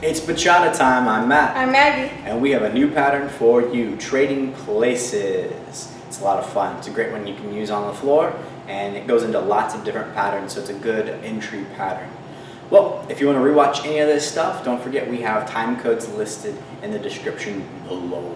It's Bachata time. I'm Matt. I'm Maggie. And we have a new pattern for you, trading places. It's a lot of fun. It's a great one you can use on the floor, and it goes into lots of different patterns, so it's a good entry pattern. Well, if you want to rewatch any of this stuff, don't forget we have time codes listed in the description below.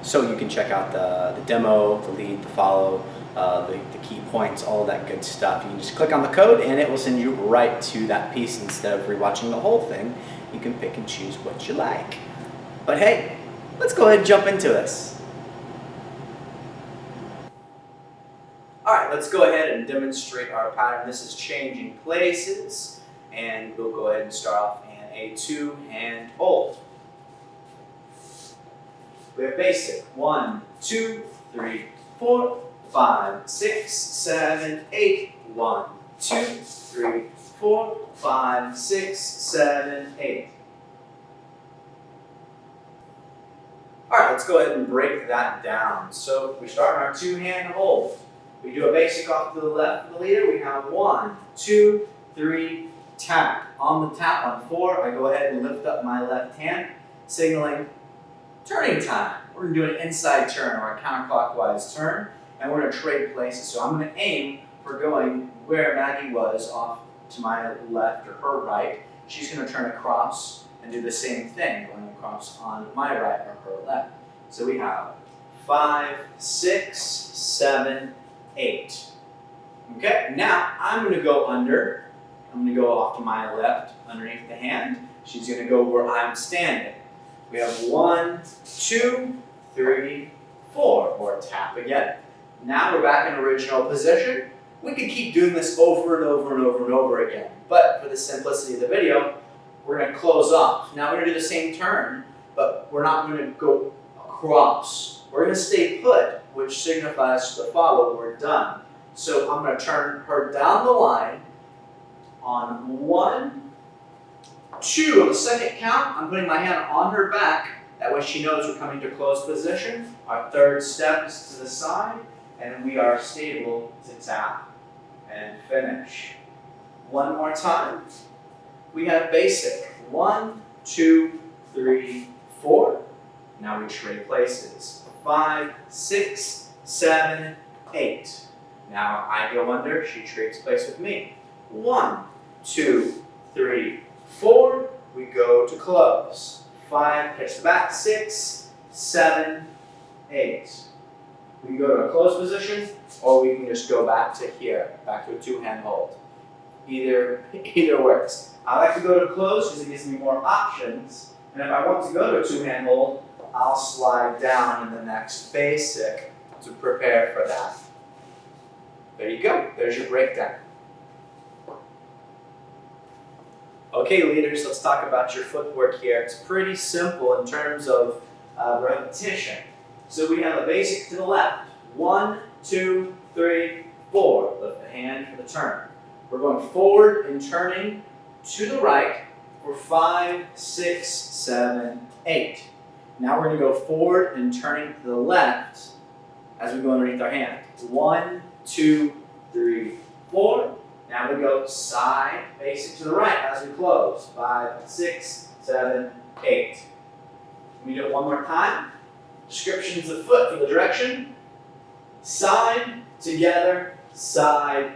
So you can check out the demo, the lead, the follow, the key points, all of that good stuff. You can just click on the code and it will send you right to that piece. Instead of rewatching the whole thing, you can pick and choose what you like. But hey, let's go ahead and jump into this. Alright, let's go ahead and demonstrate our pattern. This is changing places, and we'll go ahead and start off in a two-hand hold. We have basic. 1, 2, 3, 4, 5, 6, 7, 8. 1, 2, 3, 4, 5, 6, 7, 8. Alright, let's go ahead and break that down. So we start in our two-hand hold. We do a basic off to the left of the leader. We have 1, 2, 3, tap. On the tap on 4, I go ahead and lift up my left hand, signaling turning time. We're going to do an inside turn or a counterclockwise turn, and we're going to trade places. So I'm going to aim for going where Maggie was, off to my left or her right. She's going to turn across and do the same thing, going across on my right or her left. So we have 5, 6, 7, 8. Okay, now I'm going to go under. I'm going to go off to my left underneath the hand. She's going to go where I'm standing. We have 1, 2, 3, 4, or tap again. Now we're back in original position. We could keep doing this over and over and over and over again, but for the simplicity of the video, we're going to close off. Now we're going to do the same turn, but we're not going to go across. We're going to stay put, which signifies to the follow, we're done. So I'm going to turn her down the line on 1, 2. On the second count, I'm putting my hand on her back. That way she knows we're coming to close position. Our third step is to the side, and we are stable to tap and finish. One more time. We have basic. 1, 2, 3, 4. Now we trade places. 5, 6, 7, 8. Now I go under, she trades place with me. 1, 2, 3, 4. We go to close. 5, catch the back. 6, 7, 8. We can go to a close position, or we can just go back to here, back to a two-hand hold. Either works. I like to go to close because it gives me more options. And if I want to go to a two-hand hold, I'll slide down in the next basic to prepare for that. There you go. There's your breakdown. Okay, leaders, let's talk about your footwork here. It's pretty simple in terms of repetition. So we have a basic to the left. 1, 2, 3, 4. Lift the hand for the turn. We're going forward and turning to the right for 5, 6, 7, 8. Now we're going to go forward and turning to the left as we go underneath our hand. 1, 2, 3, 4. Now we go side, basic to the right as we close. 5, 6, 7, 8. Let me do it one more time. Descriptions of foot for the direction. Side, together, side,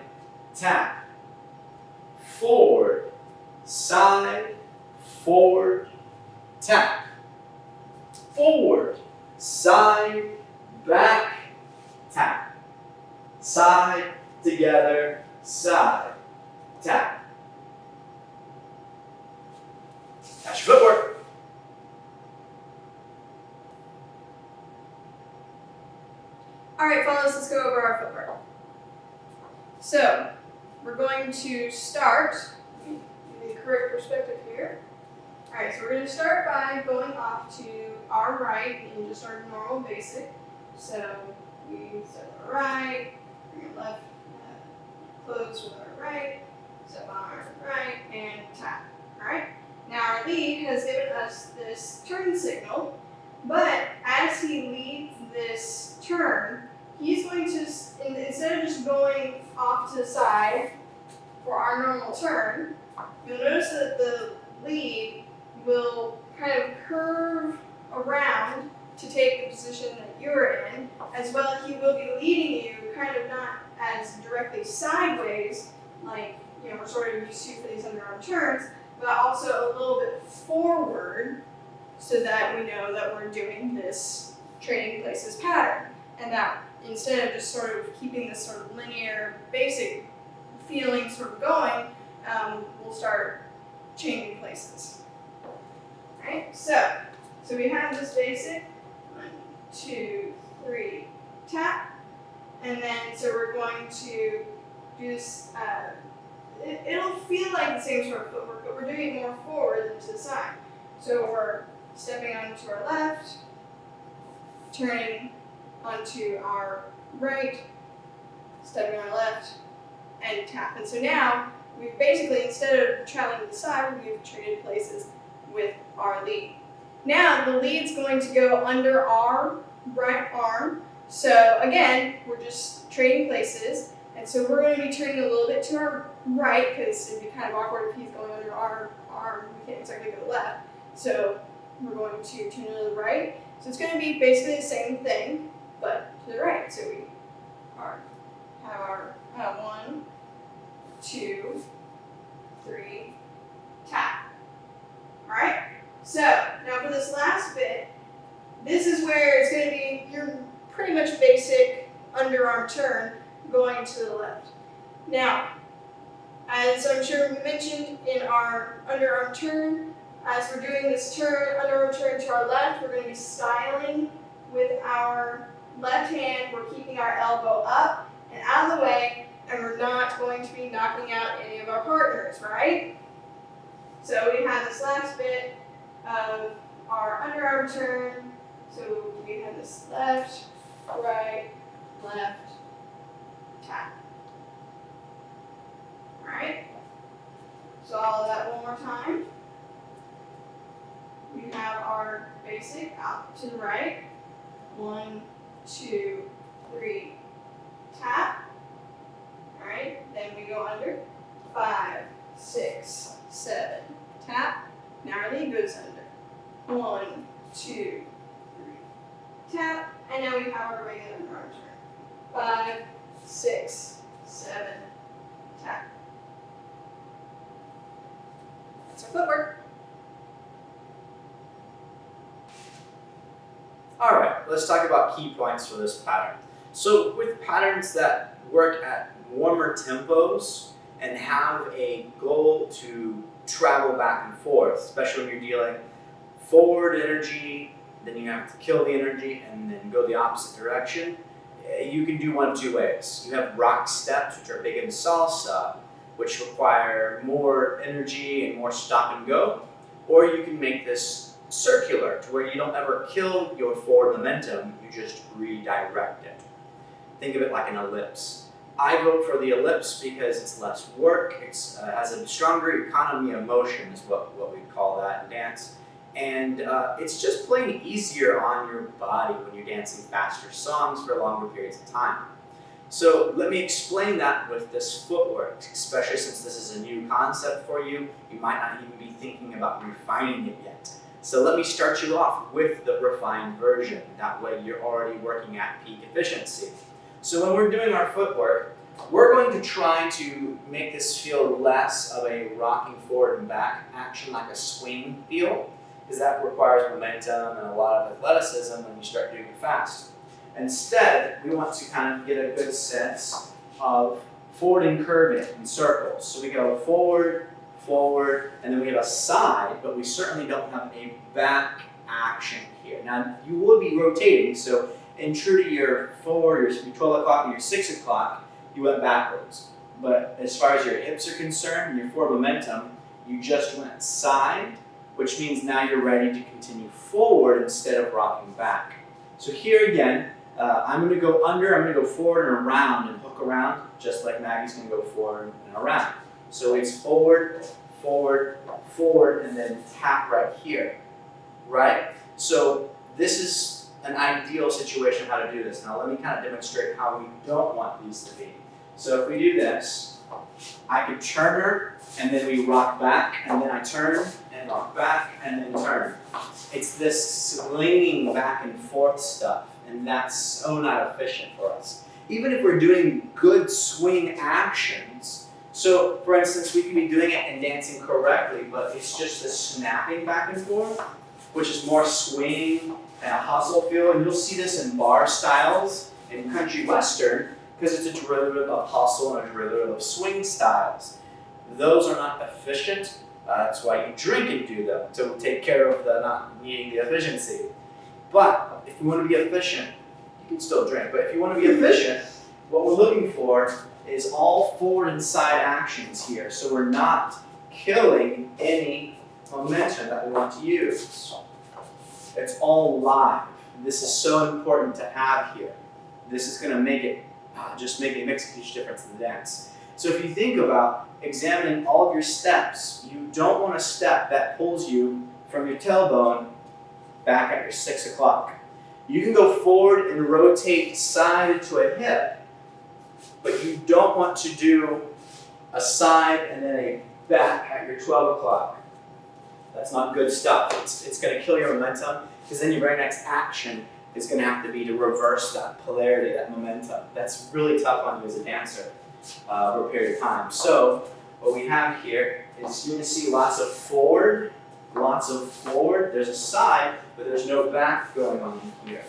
tap. Forward, side, forward, tap. Forward, side, back, tap. Side, together, side, tap. That's your footwork. Alright, fellas, let's go over our footwork. So, we're going to start, give you the correct perspective here. Alright, so we're going to start by going off to our right in just our normal basic. So, we step on our right, bring our left, close with our right, step on our right, and tap. Alright? Now our lead has given us this turn signal, but as he leads this turn, he's going to, instead of just going off to the side for our normal turn, you'll notice that the lead will directly sideways, like we're sort of used to for these underarm turns, but also a little bit forward so that we know that we're doing this trading places pattern. And that instead of just sort of keeping this sort of linear, basic feeling sort of going, we'll start changing places. Right? So we have this basic 1, 2, 3 tap, and then so we're going to do this. It'll feel like the same sort of footwork, but we're doing it more forward than to the side. So we're stepping onto our left, turning onto our right, stepping on our left, and tap. And so now we've basically, instead of traveling to the side, we've traded places with our lead. Now the lead's going to go under our right arm. So again, we're just trading places. And so we're going to be turning a little bit to our right because it'd be kind of awkward if he's going under our arm. We can't exactly go left. So we're going to turn to the right. So it's going to be basically the same thing, but to the right. So we have our 1, 2, 3, tap. All right? So now for this last bit, this is where it's going to be your pretty much basic underarm turn going to the left. Now, as I'm sure we mentioned in our underarm turn, as we're doing this underarm turn to our left, we're going to be styling with our left hand. We're keeping our elbow up and out of the way, and we're not going to be knocking out any of our partners, right? So we have this last bit of our underarm turn. So we have this left, right, left, tap. All right? So all of that one more time. We have our basic out to the right. 1, 2, 3, tap. All right, then we go under. 5, 6, 7, tap. Now our lead goes under. 1, 2, 3, tap. And now we have our regular underarm turn. 5, 6, 7, tap. That's our footwork. All right, let's talk about key points for this pattern. So with patterns that work at warmer tempos and have a goal to travel back and forth, especially when you're dealing forward energy, then you have to kill the energy and then go the opposite direction, you can do one of two ways. You have rock steps, which are big in salsa, which require more energy and more stop and go, or you can make this circular to where you don't ever kill your forward momentum, you just redirect it. Think of it like an ellipse. I vote for the ellipse because it's less work, it has a stronger economy of motion is what we call that in dance, and it's just plain easier on your body when you're dancing faster songs for longer periods of time. So let me explain that with this footwork, especially since this is a new concept for you. You might not even be thinking about refining it yet. So let me start you off with the refined version. That way you're already working at peak efficiency. So when we're doing our footwork, we're going to try to make this feel less of a rocking forward and back action, like a swing feel, because that requires momentum and a lot of athleticism when you start doing it fast. Instead, we want to kind of get a good sense of forward and curving in circles. So we go forward, forward, and then we have a side, but we certainly don't have a back action here. Now, you will be rotating, so in true to your forward, your 12 o'clock and your 6 o'clock, you went backwards. But as far as your hips are concerned, and your forward momentum, you just went side, which means now you're ready to continue forward instead of rocking back. So here again, I'm going to go under, I'm going to go forward and around and hook around, just like Maggie's going to go forward and around. So it's forward, forward, forward, and then tap right here, right? So this is an ideal situation how to do this. Now let me kind of demonstrate how we don't want these to be. So if we do this, I could turn her, and then we rock back, and then I turn, and rock back, and then turn. It's this swinging back and forth stuff, and that's so not efficient for us. even if we're doing good swing actions, so for instance, we can be doing it and dancing correctly, but it's just the snapping back and forth, which is more swing and a hustle feel, and you'll see this in bar styles in country western, because it's a derivative of hustle and a derivative of swing styles. Those are not efficient. That's why you drink and do them, to take care of the not needing the efficiency. But if you want to be efficient, you can still drink, but if you want to be efficient, what we're looking for is all forward and side actions here. So we're not killing any momentum that we want to use. It's all live. This is so important to have here. This is going to make it, makes a huge difference in the dance. So if you think about examining all of your steps, you don't want a step that pulls you from your tailbone back at your 6 o'clock. You can go forward and rotate side to a hip, but you don't want to do a side and then a back at your 12 o'clock. That's not good stuff. It's going to kill your momentum, because then your very next action is going to have to be to reverse that polarity, that momentum. That's really tough on you as a dancer for a period of time. So what we have here is you're going to see lots of forward. There's a side, but there's no back going on here.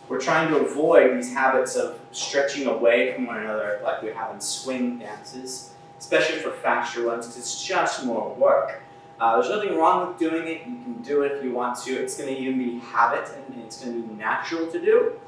We're trying to avoid these habits of stretching away from one another like we have in swing dances, especially for faster ones, because it's just more work. There's nothing wrong with doing it. You can do it if you want to. It's going to even be habit, and it's going to be natural to do.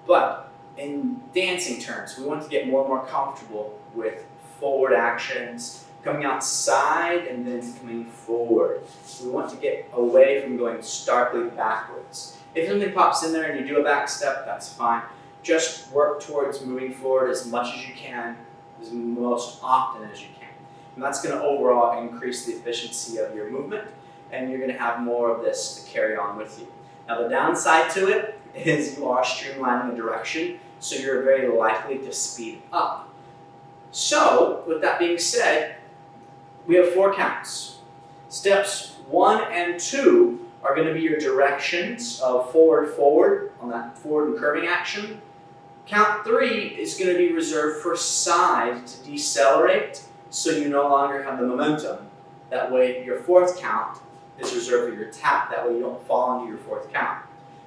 But in dancing terms, we want to get more and more comfortable with forward actions, coming outside and then coming forward. We want to get away from going starkly backwards. If something pops in there and you do a back step, that's fine. Just work towards moving forward as much as you can, as most often as you can. And that's going to overall increase the efficiency of your movement, and you're going to have more of this to carry on with you. Now the downside to it is you are streamlining the direction, so you're very likely to speed up. So, with that being said, we have 4 counts. Steps 1 and 2 are going to be your directions of forward, on that forward and curving action. Count 3 is going to be reserved for side to decelerate, so you no longer have the momentum. That way, your 4th count is reserved for your tap. That way, you don't fall into your 4th count.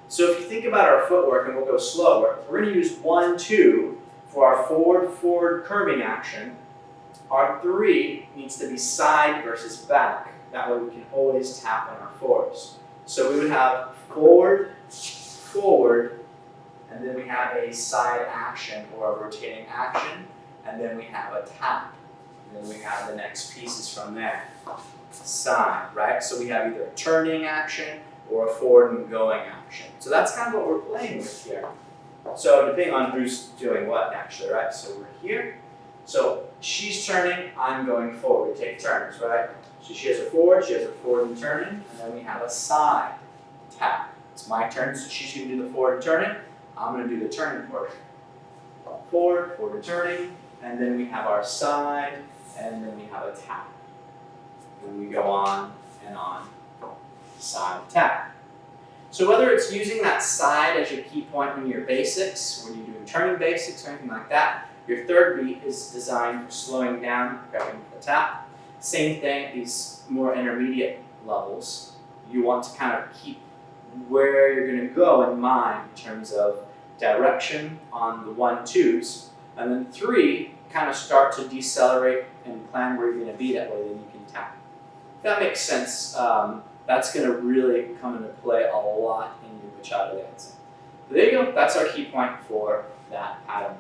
So if you think about our footwork, and we'll go slower, we're going to use 1, 2 for our forward curving action. Our 3 needs to be side versus back. That way we can always tap on our 4s. So we would have forward, and then we have a side action or a rotating action, and then we have a tap. And then we have the next pieces from there. Side, right? So we have either a turning action or a forward and going action. So that's kind of what we're playing with here. So depending on who's doing what actually, right? So we're here. So she's turning, I'm going forward. We take turns, right? So she has a forward and turning, and then we have a side tap. It's my turn, so she's going to do the forward and turning. I'm going to do the turning portion. Forward and turning, and then we have our side, and then we have a tap. And we go on and on. Side tap. So whether it's using that side as your key point in your basics, when you're doing turning basics or anything like that, your 3rd beat is designed for slowing down, grabbing the tap. Same thing at these more intermediate levels. You want to kind of keep where you're going to go in mind in terms of direction on the 1, 2s, and then 3 kind of start to decelerate and plan where you're going to be. That way then you can tap. If that makes sense, that's going to really come into play a lot in your bachata dancing. So there you go. That's our key point for that pattern.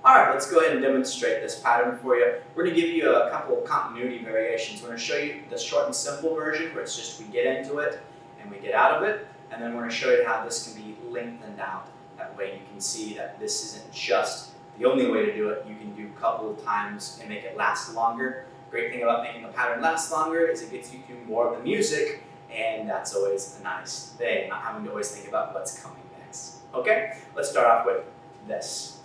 All right, let's go ahead and demonstrate this pattern for you. We're going to give you a couple of continuity variations. We're going to show you the short and simple version, where it's just we get into it and we get out of it. And then we're going to show you how this can be lengthened out. That way you can see that this isn't just the only way to do it. You can do a couple of times and make it last longer. Great thing about making a pattern last longer is it gets you to more of the music, and that's always a nice thing, not having to always think about what's coming next. Okay, let's start off with this.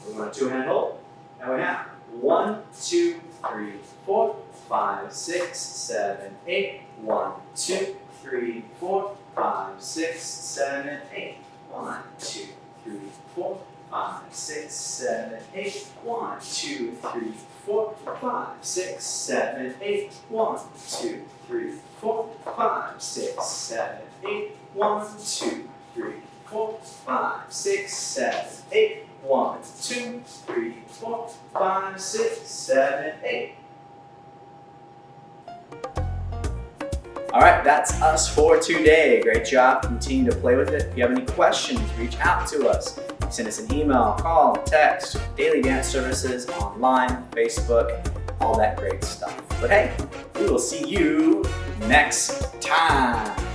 We're going to 2-hand hold, And we have 1, 2, 3, 4, 5, 6, 7, 8. 1, 2, 3, 4, 5, 6, 7, 8. 1, 2, 3, 4, 5, 6, 7, 8. 1, 2, 3, 4, 5, 6, 7, 8. 1, 2, 3, 4, 5, 6, 7, 8. 1, 2, 3, 4, 5, 6, 7, 8. 1, 2, 3, 4, 5, 6, 7, 8. All right, that's us for today. Great job. Continue to play with it. If you have any questions, reach out to us. Send us an email, call, text, daily dance services, online, Facebook, all that great stuff. But hey, we will see you next time.